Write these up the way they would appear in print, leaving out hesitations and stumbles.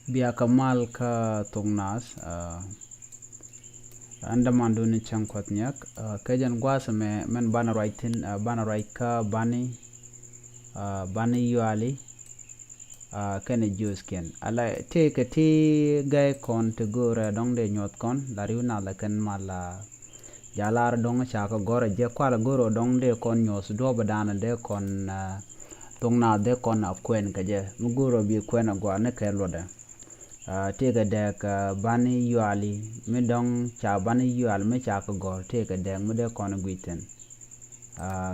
Biya kamal ka tungnas andaman duni chankot nyak kajan gwasa me men bana raitin bana raika bani yuali kene jus ken ala te ka ti gay kon te gore dong de nyot kon lariu na la ken mala jalar dong cha ka gore je kwala goro dong de kon nyos do badana de kon tungna de kon akwen ka je mu goro bi kwen agwa ne ke loda tega dek bani yuali mi dong cha bani yuali mi cha ka gor tega dek mu de kon gwiten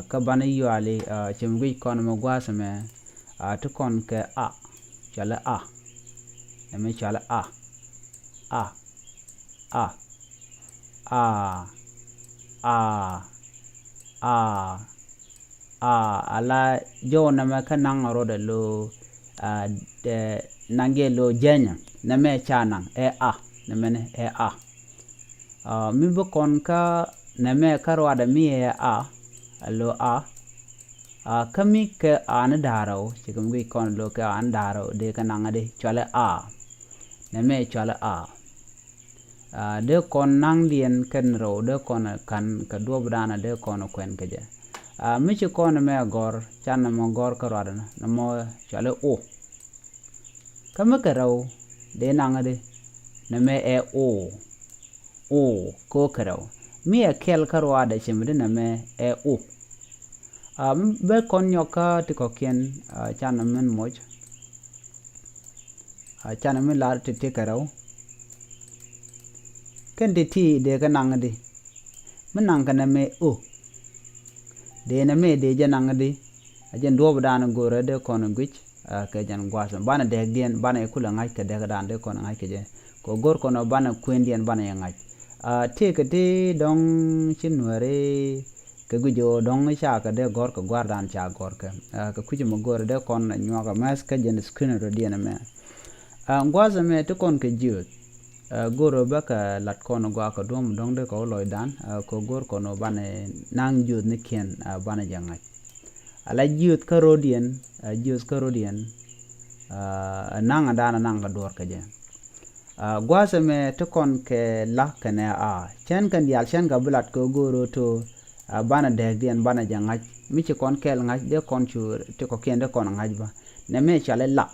ka bani yuali chim gwi kon mo gwasa me to kon ke chala mi chala a ala jo na ma ka nang ro de lo de nange lo jenya na me chanang na me e mi bo kon ka na me karwa da mi e lo kami ke an daro chikum gi kon lo ka an daro de ka nang de chale na me chale de kon nang dien ken ro de kon kan ka do brana de kon kwen ke je mi chi kon me gor chan mo gor ka rada na mo chale kama ka ro de nang de na me e ko ka ro mi e kel ka rada chim de na me e be kon nyoka ti ko ken chan men moj chan men lar ti ka ro ken ti de ka nang de menang ka na me de na me de janang de ajen do badana gore de kon gwich ke jan gwasa bana de dien bana e kula ngai ke de dan de kon ngai ke je ko gor kono bana kwendien bana e ngai te ke te dong chinware ke gujo dong cha ka de gor ko gwardan cha gor ke ka kuji mo gore de kon nyoga mas ke jen screen ro dien me gwasa me to kon ke jut goro baka lat kono gwa ko dom dong de ko loy dan ko gor kono bane nang jut ni ken bana jangai ala jut karodian nang adana nang ga dor ka je gwasa me to kon ke la kane chen kan dial chen ga bulat ko goro to bana de dien bana jangai mi ci kon kel ngai de kon chu to ko ken de kon ngai ba ne me chale la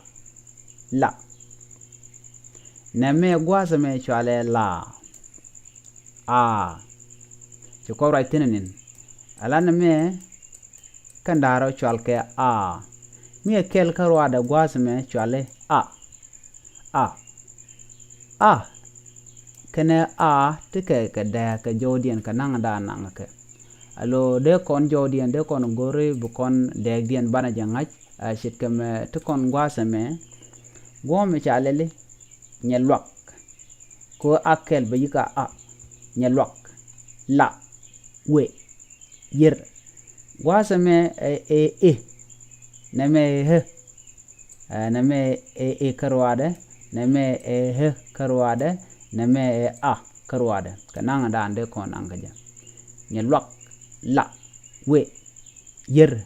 na me gwasa me chale la ci ko right tinin ala na me kandaro chal ke mi kel karwa da gwasa me chale kene tike ke da ke jodien ka nang da nang ke alo de kon jodien de kon gore bu kon de dien bana jangaj shit ke me to kon gwasa me gome chale le nyelwak ko akel ba yika nyelwak la we yer gwasa me na me na me karwade na me karwade na me karwade kananga da ande kon angaja nyelwak la we yer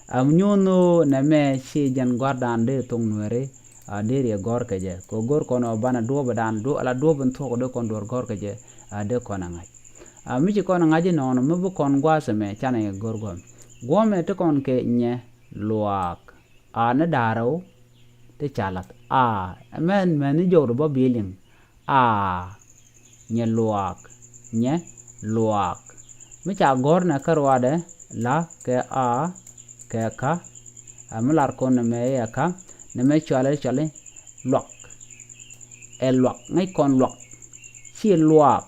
amnyono na me shi jan gwardan de tong nwere deri gor ke je ko gor kono bana do badan do ala do ban to ko de kon dor gor ke je de kon ngai mi ci kon ngai no no mu kon gwasa me chane gor gome to kon ke nye luak na daro te chalat men jor bo biling nye luak mi cha gor na karwade la ke ke ka amlar kon me ya ka ne me chale luak ngai kon luak chi luak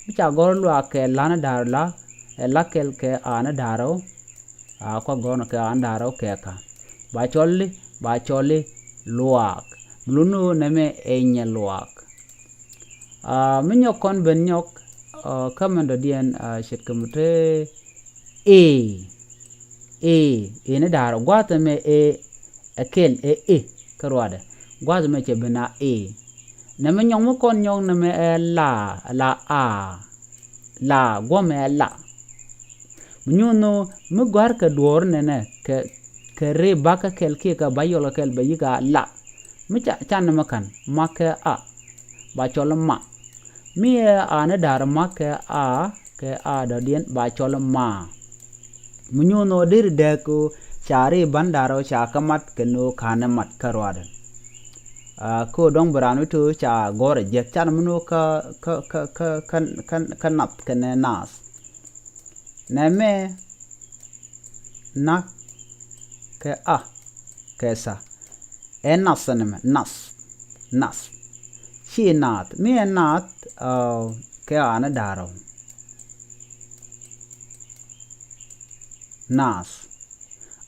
mi cha gor luak ke lana dar la kel ke ana daro ko gono ke an daro ke ka ba chole luak blunu ne me enye luak mi nyok kon ben nyok kamando dien shit kamute ne daro gwata me akel karwada gwaz me che bena na me nyong mo kon nyong na me la gwa me la Mnyuno mugwar ka duor nene ke re baka kel ki ka bayola kel bayiga la mi chan ma kan ma ke a ba chol ma mi a ne dar ma ke a da dien ba chol ma munyo no dir de ko chari bandaro cha kamat ke no khane mat karwad ko dong branu tu cha gore je chan muno ka nap ke ne nas ne me na ke a ke sa nas ne me nas chi nat mi nat ke ana daro nas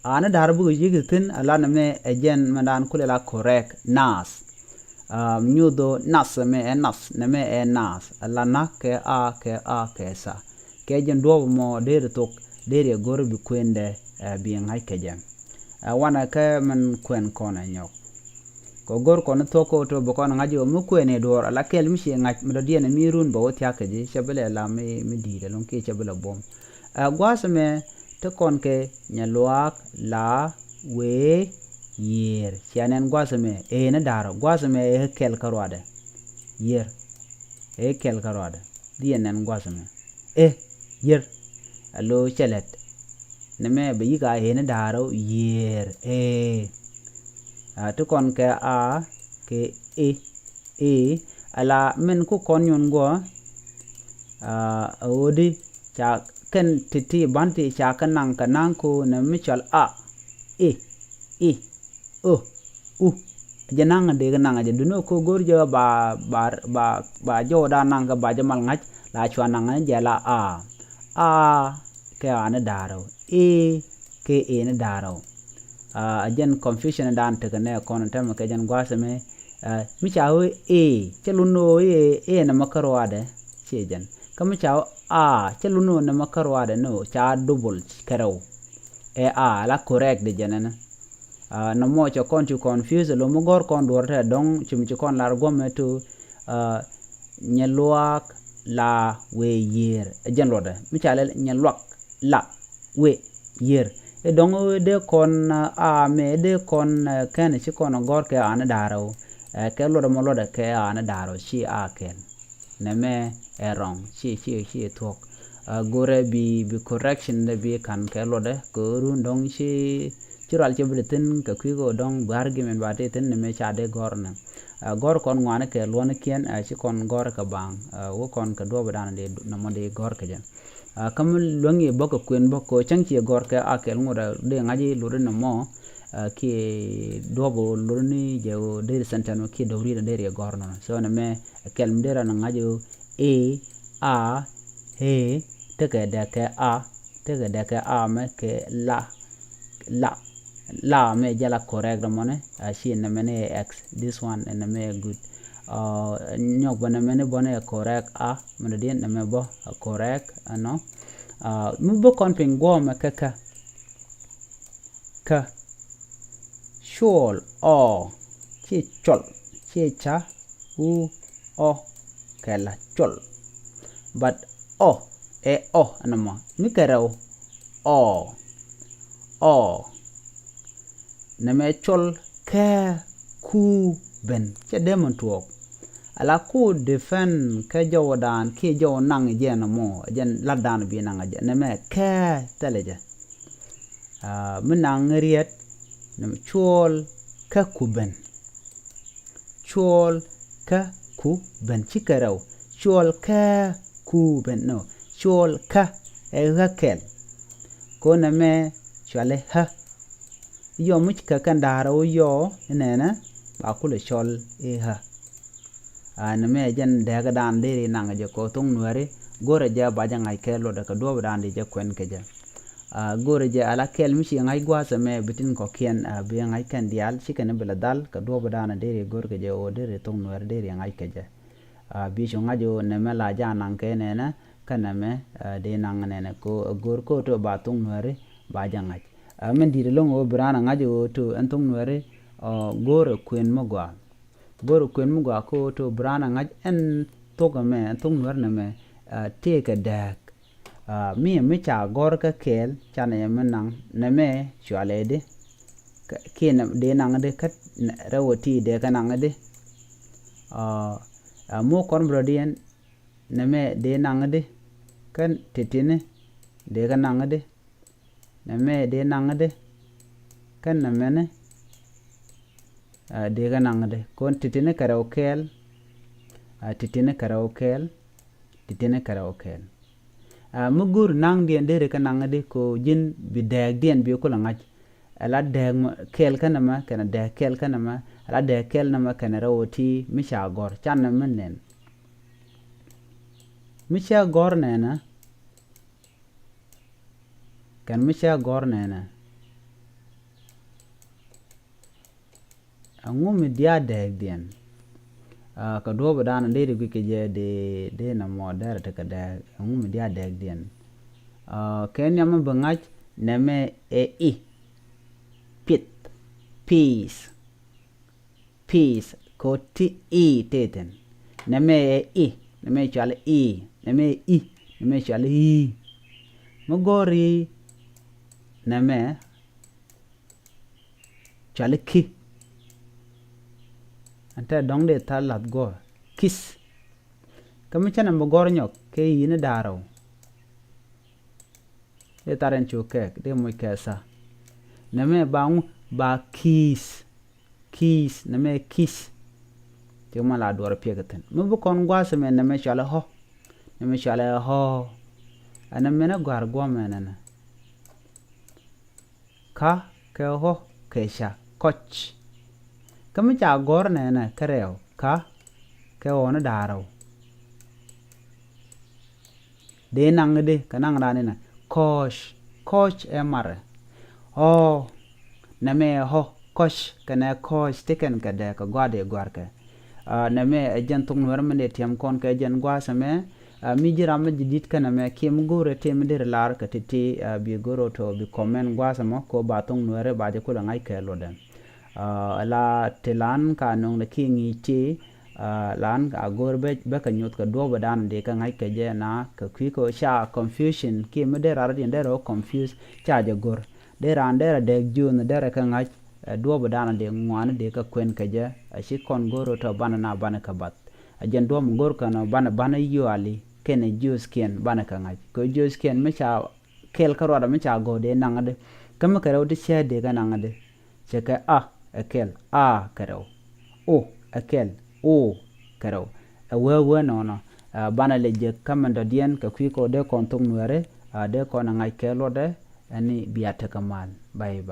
ana darbu yigitin ala me ejen mandan kulela correct nas nyudo nas me nas ne me nas ala na ke a ke sa ke jen do mo der tok der gor bi kwende bi ngai ke jem wana ke man kwen kona nyok ko gor kono toko to bo kono ngaji mu kwene dor ala kel mi shi ngaj mi do diene mi run bo tya ke ji chebele la mi di de lon ke chebele bom gwasme te kon ke nyaluak la we yer chanen gwasme na daro gwasme kel karwade yer kel karwade dienen gwasme yer allo chelet neme be yiga na daro yer te kon ke a ke ala men ku kon yon go odi cha ken titi banti cha kanang ko na michal a u janang de ganang je duno ko gorjo ba jo da nang ga ba jamal ngaj la chwa nang je la a ke ana daro ke na daro jen confusion dan te ne kon tem ke jen gwasme mi chawo cheluno na makarwade chejen kam chawo cheluno na makarwade no cha double kero la correct de jenena no mo cho kon tu confuse lo mo gor kon dorte dong chum kon lar gomme to nyeluak la we yer jen lode mi chale nyeluak la we yer dong de kon me de kon ken ci kon gor ke ana daro ke lo mo lo de ke ana daro ci aken ne me erong ci tok gore bi correction de bi kan ke lo de ko run dong ci ral ci britin ka ku go dong argument ba te ten ne me cha de gor na gor kon ngwane ke lo ne kien ci kon gor ka bang wo kon ka do ba de na mo de gor ke jen kam longi boko kwen boko changchi gor ke akel ngora de ngaji lure no mo ki dobo lurni je de sentano ki dowri de re gor no so na me kel mdera na ngaji a he teke de ke a me ke la me jala correct mo ne shi na me ne x this one na me good nyok bana mene bone correct mene dien na me bo correct no mu bo kon ping go me ka shol chi chol chi cha u kala chol but anamo mi kero na me chol ka ku ben che demon tuok ala ku defen ke jodan ki jo nang je na mo jen ladan bi nang je ne me ke teleje menang riet ne chol ka kuben chikaraw chol ka kuben no chol ka rakel ko ne me chale ha yo muchka kan daro yo nena ba kule chol ha na me jen daga dan de nang je ko tung nuare gore je ba jang ai kelo da ka do dan de je kwen ke je gore je ala kel mi shi ngai gwa sa me bitin ko kien bi ngai kan dial shi kan bela dal ka do dan de gore ke je o de tung nuare de ngai ke je bi shi ngajo ne me la ja nang ke ne na kana me de nang ne ne ko gor ko to ba tung nuare ba jang ai men di long o brana ngajo to en tung nuare gore kwen mo gwa goro kwen mu gwa ko to brana ngaj en toga me tung nuar na me take a dak mi cha gor ka kel chane me nang na me chwalede kien de nang de kat rawati de ka nang de mo kon brodien neme de nang de kan titine de ka nang de neme de nang de kan namene de ka nang de kon titine karaw kel titine karaw kel titine karaw kel mugur nang dien de ka nang de ko jin bi dag dien bi ko langaj ala dag kel kanama kana dag kel kanama ala dag kel nama kana rawoti misha gor channa menen misha gor nena kan misha gor nena angumi dia dag dien ka do badana de bi ke je de na modar ta ka dag angumi dia dag dien ken yam bangaj neme e pit peace ko ti teten neme neme chale neme chale mogori neme chale ki anta dong de talat go kis kami chana mogor nyok ke yine daro de taren chuke de moy kesa neme ba kiss neme kiss te mala dor pegatan mubu kon gwasa men neme chala ho ana mena gwar gwa menana ka ke ho kesha koch kami cha gor nena kareo ka ke ona daro de nang de kanang rane na coach e mare name ho kosh kana kosh teken kada ka gwade gwarka name ajantung nuar mene tiam kon ka jan gwasa me mi jira ma jidit kana me kim gore tem der lar ka titi bi goro to bi komen gwasa mo ko batung nuare ba je kula ngai ke loden ala telan ka nong de kingi ti lan ka gorbe be ka nyot ka do badan de ka ngai ke je na ka kwi ko sha confusion kim der ar den der confuse cha je gor deran dera de jun dera ka ngai do badana de ngwan de ka kwen ka je ashi kon goro to banana bana ka bat ajen do m gor kana bana yu ali kene jus ken bana ka ngai ko jus ken me cha kel ka roda me cha go de nangade kam ka rawde she de ka nangade che ka akel ka raw o akel o ka raw we no bana le je kamanda dien ka kwi ko de kon tung nuere de ko na ngai kelo de ani biata kamal bye